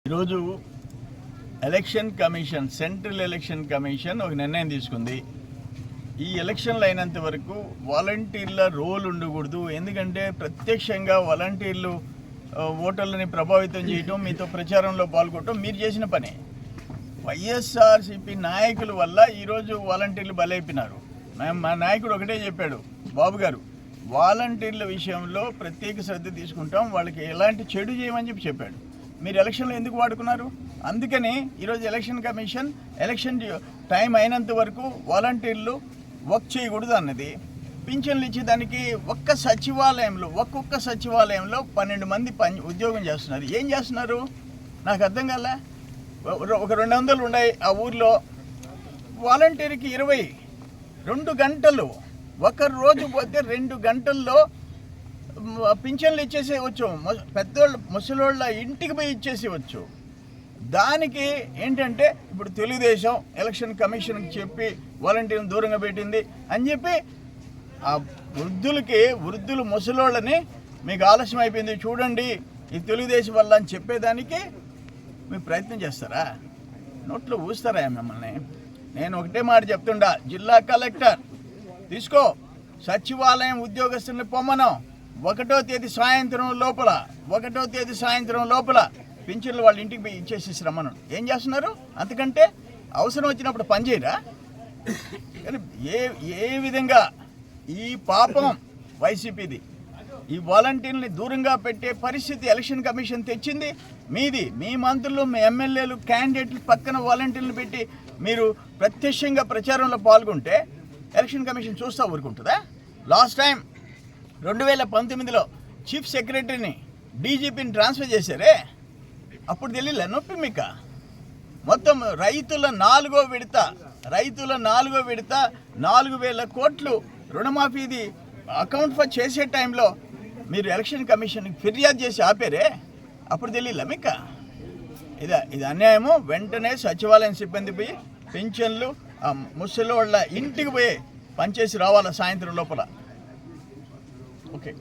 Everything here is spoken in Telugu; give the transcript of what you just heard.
ఈరోజు election commission, central election commission ఒక నిర్ణయం తీసుకుంది. ఈ ఎలక్షన్లు అయినంత వరకు వాలంటీర్ల రోల్ ఉండకూడదు. ఎందుకంటే ప్రత్యక్షంగా వాలంటీర్లు ఓటర్లని ప్రభావితం చేయడం, మీతో ప్రచారంలో పాల్గొనడం మీరు చేసిన పనే. వైఎస్ఆర్సీపీ నాయకుల వల్ల ఈరోజు వాలంటీర్లు బలైపోయినారు. మా నాయకుడు ఒకటే చెప్పాడు, బాబు గారు వాలంటీర్ల విషయంలో ప్రత్యేక శ్రద్ధ తీసుకుంటాం, వాళ్ళకి ఎలాంటి చెడు చేయమని చెప్పాడు. మీరు ఎలక్షన్లో ఎందుకు వాడుకున్నారు? అందుకని ఈరోజు ఎలక్షన్ కమిషన్ ఎలక్షన్ టైం అయినంత వరకు వాలంటీర్లు వర్క్ చేయకూడదు అన్నది. పింఛన్లు ఇచ్చేదానికి ఒక్కొక్క సచివాలయంలో 12 మంది ఉద్యోగం చేస్తున్నారు. ఏం చేస్తున్నారు నాకు అర్థం కాలే. ఒక 200 ఉన్నాయి ఆ ఊర్లో, వాలంటీర్కి 22 గంటలు, ఒక రోజు పోతే 2 గంటల్లో పింఛన్లు ఇచ్చేసేవచ్చు. పెద్దోళ్ళు ముసలోళ్ళ ఇంటికి పోయి ఇచ్చేసేవచ్చు. దానికి ఏంటంటే ఇప్పుడు తెలుగుదేశం ఎలక్షన్ కమిషన్కి చెప్పి వాలంటీర్ని దూరంగా పెట్టింది అని చెప్పి ఆ వృద్ధులు ముసలోళ్ళని మీకు ఆలస్యం అయిపోయింది చూడండి ఈ తెలుగుదేశం వల్ల అని చెప్పేదానికి మీరు ప్రయత్నం చేస్తారా? నోట్లో ఊస్తారా మిమ్మల్ని? నేను ఒకటే మాట చెప్తుండా, జిల్లా కలెక్టర్ తీసుకో, సచివాలయం ఉద్యోగస్తుల్ని పొమ్మనం 1వ తేదీ సాయంత్రం లోపల పింఛన్లు వాళ్ళ ఇంటికి పోయి ఇచ్చేసి రమ్మను. ఏం చేస్తున్నారు? అంతకంటే అవసరం వచ్చినప్పుడు పనిచేయరా? కానీ ఏ విధంగా ఈ పాపం వైసీపీది, ఈ వాలంటీర్ని దూరంగా పెట్టే పరిస్థితి ఎలక్షన్ కమిషన్ తెచ్చింది మీది. మీ మంత్రులు, మీ ఎమ్మెల్యేలు, క్యాండిడేట్లు పక్కన వాలంటీర్లు పెట్టి మీరు ప్రత్యక్షంగా ప్రచారంలో పాల్గొంటే ఎలక్షన్ కమిషన్ చూస్తూ ఊరుకుంటుందా? లాస్ట్ టైం 2019లో చీఫ్ సెక్రటరీని, డీజీపీని ట్రాన్స్ఫర్ చేశారే, అప్పుడు తెలియలే నొప్పి మీకు? మొత్తం రైతుల 4వ విడత 4,000 కోట్లు రుణమాఫీది అకౌంట్ ఫర్ చేసే టైంలో మీరు ఎలక్షన్ కమిషన్కి ఫిర్యాదు చేసి ఆపారే, అప్పుడు తెలియలే మీకు? ఇది అన్యాయము. వెంటనే సచివాలయం సిబ్బంది పోయి పింఛన్లు ముసలోళ్ళ ఇంటికి పోయి పనిచేసి రావాలా సాయంత్రం లోపల. ఓకే.